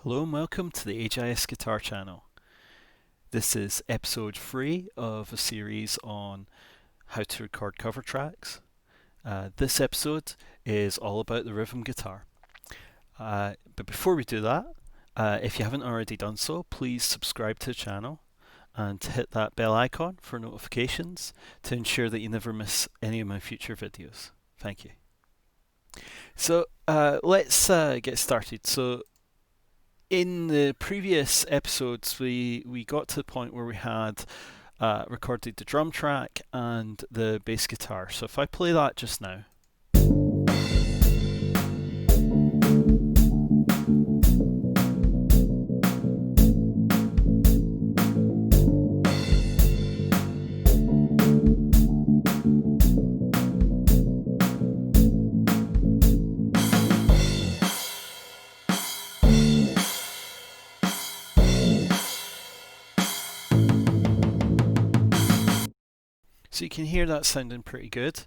Hello and welcome to the HIS Guitar channel. This is episode 3 of a series on how to record cover tracks. This episode is all about the rhythm guitar. But before we do that, if you haven't already done so, please subscribe to the channel and hit that bell icon for notifications to ensure that you never miss any of my future videos. Thank you. So let's get started. In the previous episodes, we got to the point where we had recorded the drum track and the bass guitar. So if I play that just now. So you can hear that sounding pretty good.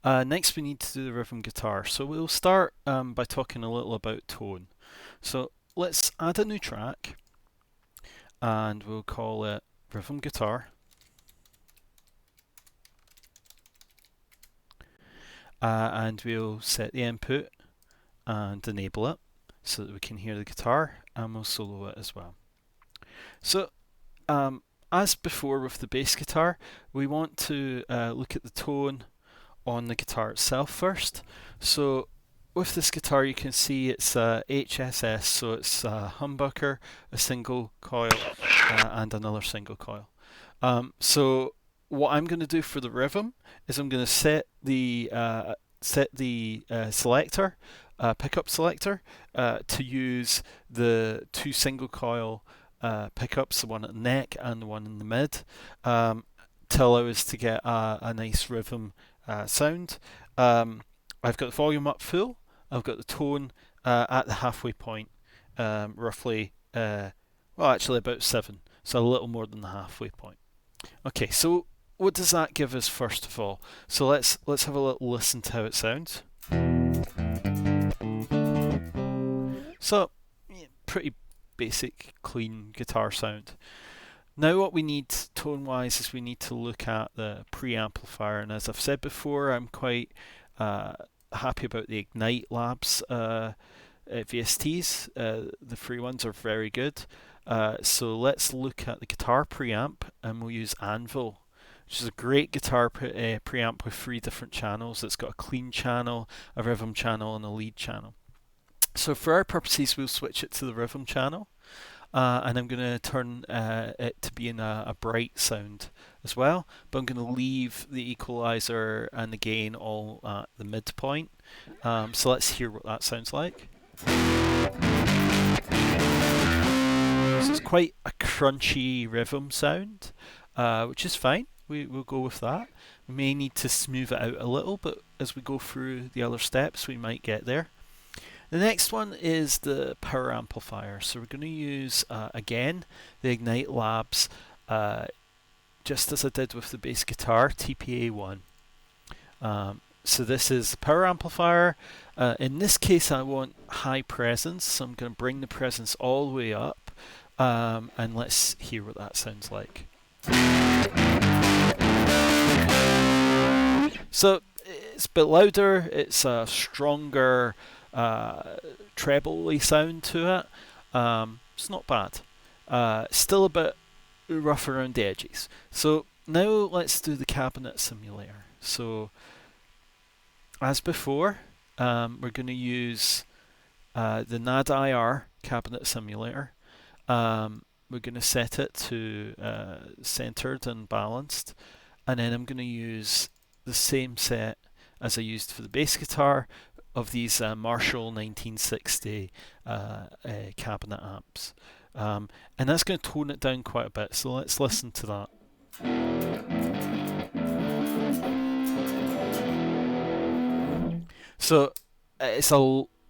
Next we need to do the rhythm guitar. So we'll start by talking a little about tone. So let's add a new track and we'll call it rhythm guitar. And we'll set the input and enable it so that we can hear the guitar, and we'll solo it as well. So as before with the bass guitar, we want to look at the tone on the guitar itself first. So with this guitar you can see it's HSS, so it's a humbucker, a single coil and another single coil. So what I'm going to do for the rhythm is I'm going to set the selector, pickup selector, to use the two single coil pickups, the one at the neck and the one in the mid, to allow us to get a nice rhythm sound. I've got the volume up full, I've got the tone at the halfway point, roughly, well actually about 7, so a little more than the halfway point. Okay, so what does that give us first of all? So let's have a little listen to how it sounds. So, yeah, pretty basic, clean guitar sound. Now what we need tone-wise is we need to look at the preamplifier, and as I've said before, I'm quite happy about the Ignite Labs VSTs. The free ones are very good. So let's look at the guitar preamp, and we'll use Anvil, which is a great guitar preamp with 3 different channels. It's got a clean channel, a rhythm channel, and a lead channel. So for our purposes, we'll switch it to the rhythm channel, and I'm going to turn it to be in a bright sound as well, but I'm going to leave the equalizer and the gain all at the midpoint. So let's hear what that sounds like. So it's quite a crunchy rhythm sound, which is fine. We'll go with that. We may need to smooth it out a little, but as we go through the other steps, we might get there. The next one is the power amplifier. So we're going to use, again, the Ignite Labs, just as I did with the bass guitar, TPA1. So this is the power amplifier. In this case, I want high presence, so I'm going to bring the presence all the way up, and let's hear what that sounds like. So it's a bit louder, it's a stronger treble-y sound to it. It's not bad. Still a bit rough around the edges. So now let's do the cabinet simulator. So as before, we're going to use the NAD IR cabinet simulator. We're going to set it to centered and balanced, and then I'm going to use the same set as I used for the bass guitar of these Marshall 1960 cabinet amps. And that's going to tone it down quite a bit, so let's listen to that. So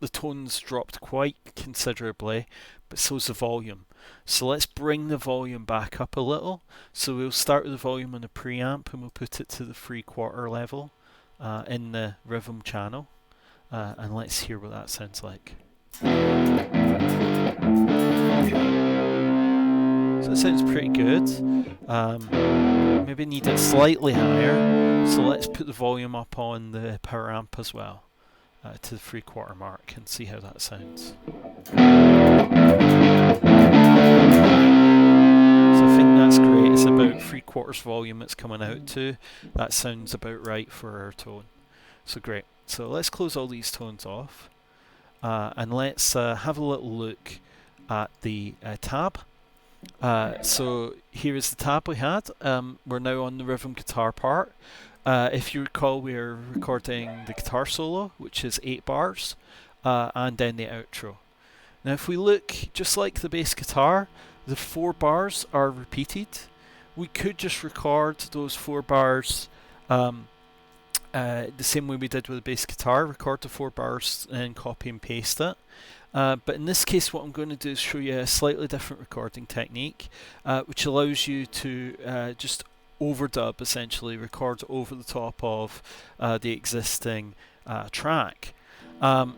the tone's dropped quite considerably, but so's the volume. So let's bring the volume back up a little. So we'll start with the volume on the preamp and we'll put it to the 3/4 level in the rhythm channel. And let's hear what that sounds like. So it sounds pretty good. Maybe need it slightly higher. So let's put the volume up on the power amp as well, to the 3/4 mark, and see how that sounds. So I think that's great. It's about 3/4 volume it's coming out to. That sounds about right for our tone. So great. So let's close all these tones off, and let's have a little look at the tab. So here is the tab we had. We're now on the rhythm guitar part. If you recall, we're recording the guitar solo, which is 8 bars, and then the outro. Now if we look, just like the bass guitar, the 4 bars are repeated. We could just record those 4 bars the same way we did with the bass guitar, record the 4 bars and copy and paste it. But in this case, what I'm going to do is show you a slightly different recording technique, which allows you to just overdub, essentially, record over the top of the existing track. Now,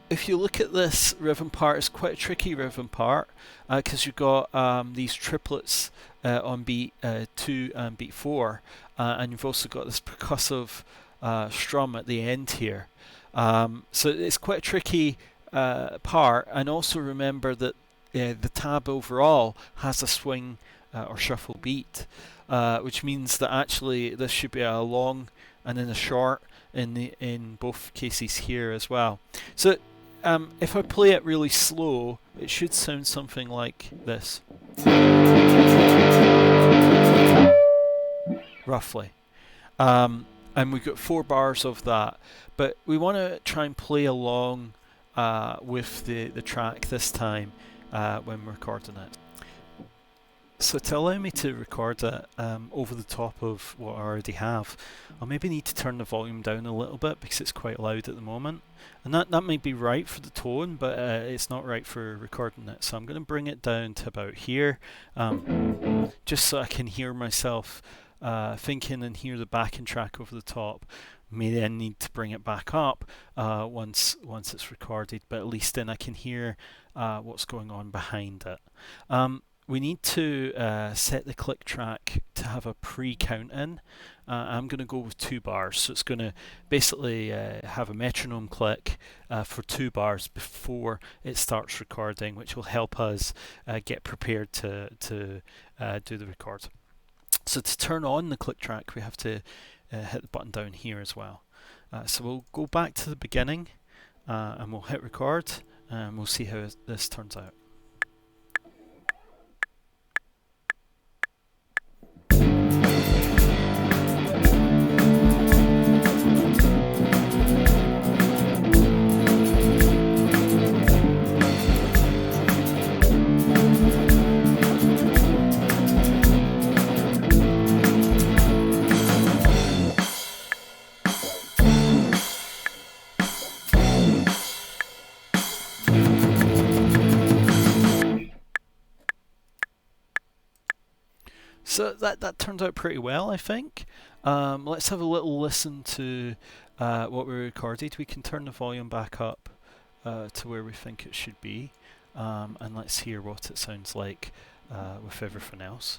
if you look at this rhythm part, it's quite a tricky rhythm part, because you've got these triplets on beat 2 and beat 4, and you've also got this percussive strum at the end here. So it's quite a tricky part, and also remember that the tab overall has a swing or shuffle beat, which means that actually this should be a long and then a short in both cases here as well. So if I play it really slow, it should sound something like this, roughly. And we've got 4 bars of that, but we want to try and play along with the track this time when we're recording it. So to allow me to record it over the top of what I already have, I'll maybe need to turn the volume down a little bit because it's quite loud at the moment. And that might be right for the tone, but it's not right for recording it. So I'm going to bring it down to about here, just so I can hear myself thinking and hear the backing track over the top. May then need to bring it back up once it's recorded, but at least then I can hear what's going on behind it. We need to set the click track to have a pre-count in. I'm going to go with 2 bars, so it's going to basically have a metronome click for 2 bars before it starts recording, which will help us get prepared to do the record. So to turn on the click track, we have to hit the button down here as well. So we'll go back to the beginning and we'll hit record, and we'll see how this turns out. So that turned out pretty well, I think. Let's have a little listen to what we recorded. We can turn the volume back up to where we think it should be, and let's hear what it sounds like with everything else.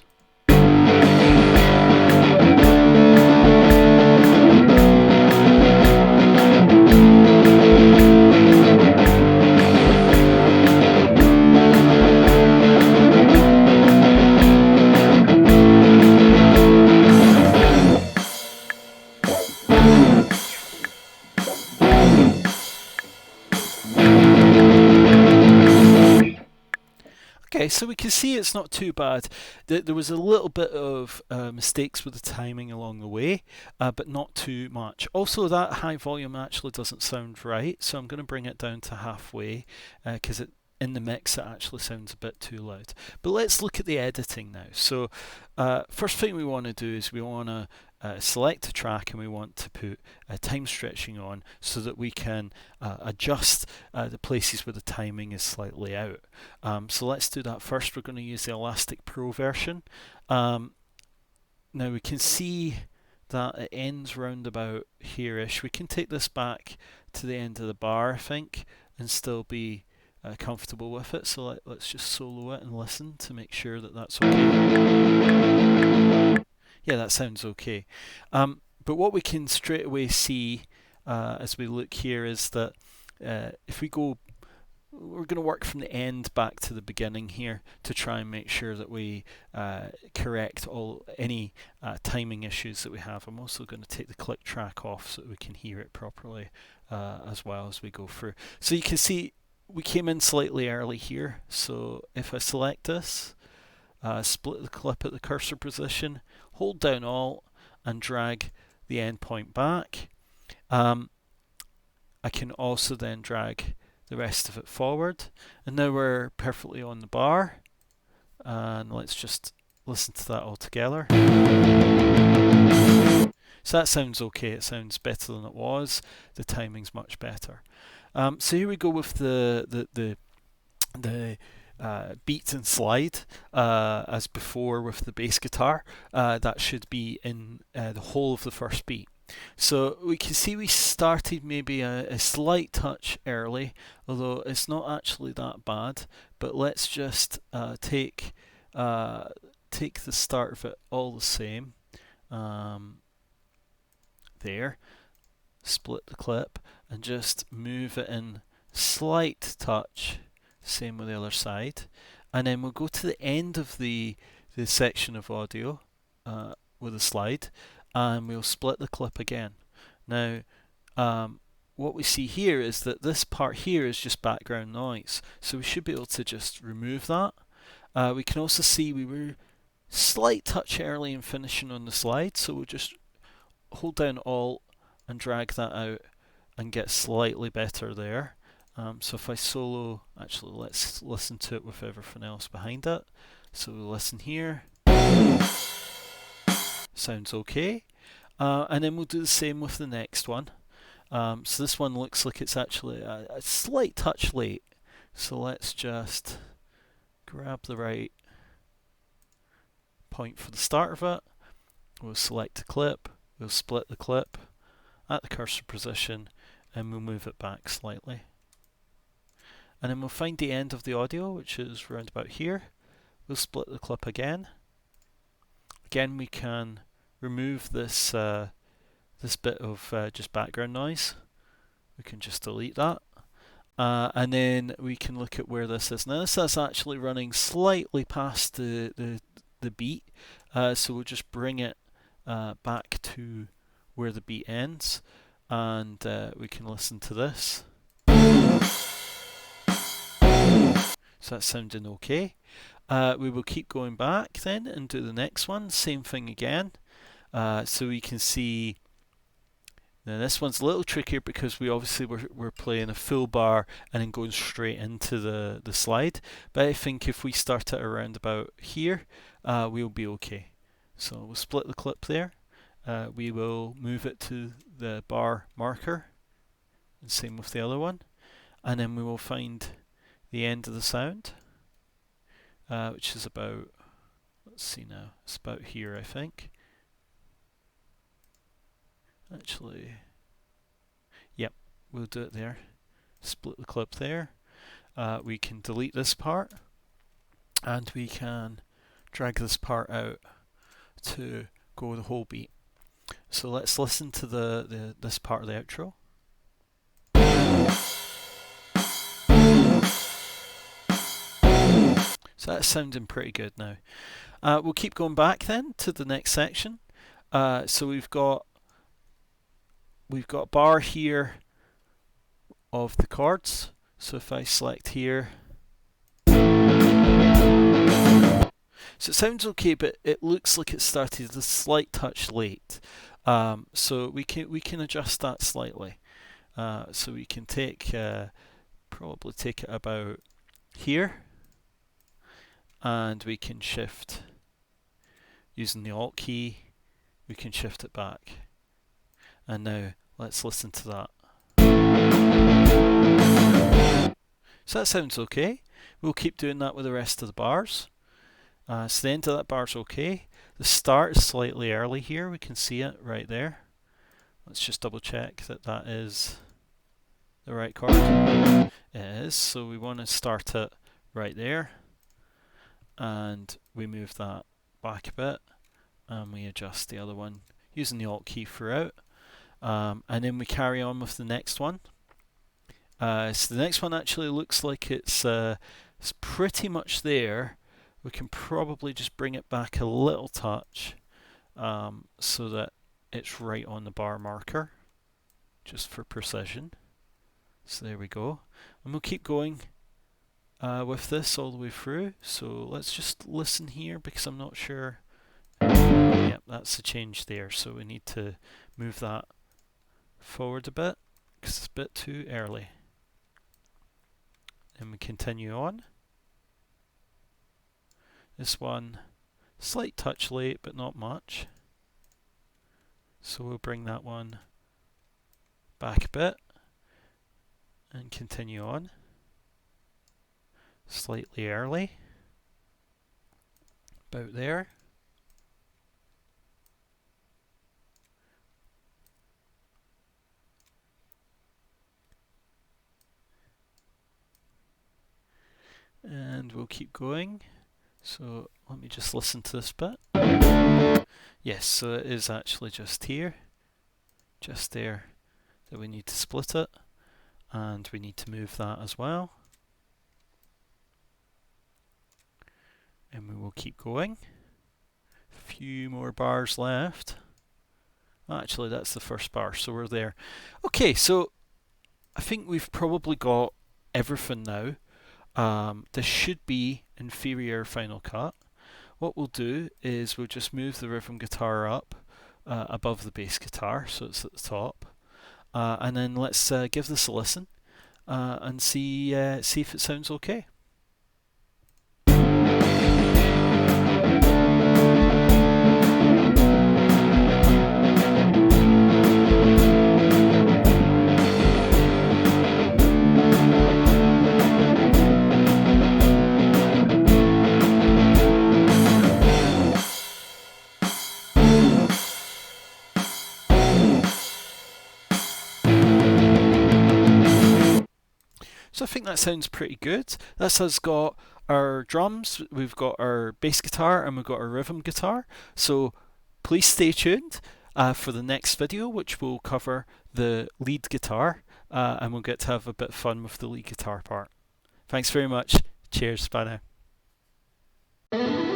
Okay, so we can see it's not too bad. There was a little bit of mistakes with the timing along the way, but not too much. Also, that high volume actually doesn't sound right, so I'm going to bring it down to halfway, because in the mix it actually sounds a bit too loud. But let's look at the editing now. So first thing we want to do is we want to select a track, and we want to put time stretching on so that we can adjust the places where the timing is slightly out. So let's do that first. We're going to use the Elastic Pro version. Now we can see that it ends round about here-ish. We can take this back to the end of the bar, I think, and still be comfortable with it. So let's just solo it and listen to make sure that that's okay. Yeah, that sounds okay. But what we can straight away see as we look here is that if we go, we're going to work from the end back to the beginning here to try and make sure that we correct any timing issues that we have. I'm also going to take the click track off so that we can hear it properly as well as we go through. So you can see we came in slightly early here. So if I select this, split the clip at the cursor position, hold down Alt and drag the endpoint back. I can also then drag the rest of it forward, and now we're perfectly on the bar, and let's just listen to that all together. So that sounds okay, it sounds better than it was, the timing's much better. So here we go with the beat and slide as before with the bass guitar. That should be in the whole of the first beat. So we can see we started maybe a slight touch early, although it's not actually that bad. But let's just take the start of it all the same. There, split the clip and just move it in slight touch. Same with the other side, and then we'll go to the end of the section of audio with a slide, and we'll split the clip again. Now, what we see here is that this part here is just background noise, so we should be able to just remove that. We can also see we were slight touch early in finishing on the slide, so we'll just hold down Alt and drag that out and get slightly better there. So if I solo, actually let's listen to it with everything else behind it. So we'll listen here. Sounds okay. And then we'll do the same with the next one. So this one looks like it's actually a slight touch late. So let's just grab the right point for the start of it. We'll select a clip. We'll split the clip at the cursor position and we'll move it back slightly. And then we'll find the end of the audio, which is round about here. We'll split the clip again. Again, we can remove this this bit of just background noise. We can just delete that. And then we can look at where this is. Now this is actually running slightly past the beat, so we'll just bring it back to where the beat ends, and we can listen to this. So that's sounding okay. We will keep going back then and do the next one. Same thing again. So we can see. Now this one's a little trickier because we obviously we're playing a full bar and then going straight into the slide. But I think if we start it around about here, we'll be okay. So we'll split the clip there. We will move it to the bar marker, and same with the other one. And then we will find the end of the sound, which is about, let's see now, it's about here I think. Actually, yep, we'll do it there. Split the clip there. We can delete this part, and we can drag this part out to go the whole beat. So let's listen to this part of the outro. So that's sounding pretty good now. We'll keep going back then to the next section. So we've got a bar here of the chords. So if I select here, so it sounds okay, but it looks like it started a slight touch late. So we can adjust that slightly. So we can probably take it about here, and we can shift using the Alt key. We can shift it back. And now let's listen to that. So that sounds okay. We'll keep doing that with the rest of the bars. So the end of that bar is okay. The start is slightly early here. We can see it right there. Let's just double check that is the right chord? It is, so we want to start it right there, and we move that back a bit, and we adjust the other one using the Alt key throughout, and then we carry on with the next one. So the next one actually looks like it's pretty much there. We can probably just bring it back a little touch so that it's right on the bar marker, just for precision. So there we go. And we'll keep going with this all the way through. So let's just listen here because I'm not sure. Yep, that's the change there. So we need to move that forward a bit because it's a bit too early. And we continue on. This one, slight touch late, but not much. So we'll bring that one back a bit and continue on. Slightly early, about there. And we'll keep going. So let me just listen to this bit. Yes, so it is actually just here, just there, that we need to split it, and we need to move that as well. And we will keep going. A few more bars left. Actually, that's the first bar, so we're there. Okay, so I think we've probably got everything now. This should be inferior Final Cut. What we'll do is we'll just move the rhythm guitar up above the bass guitar, so it's at the top. And then let's give this a listen and see if it sounds okay. So I think that sounds pretty good. This has got our drums, we've got our bass guitar, and we've got our rhythm guitar. So please stay tuned for the next video, which will cover the lead guitar, and we'll get to have a bit of fun with the lead guitar part. Thanks very much. Cheers. Bye now.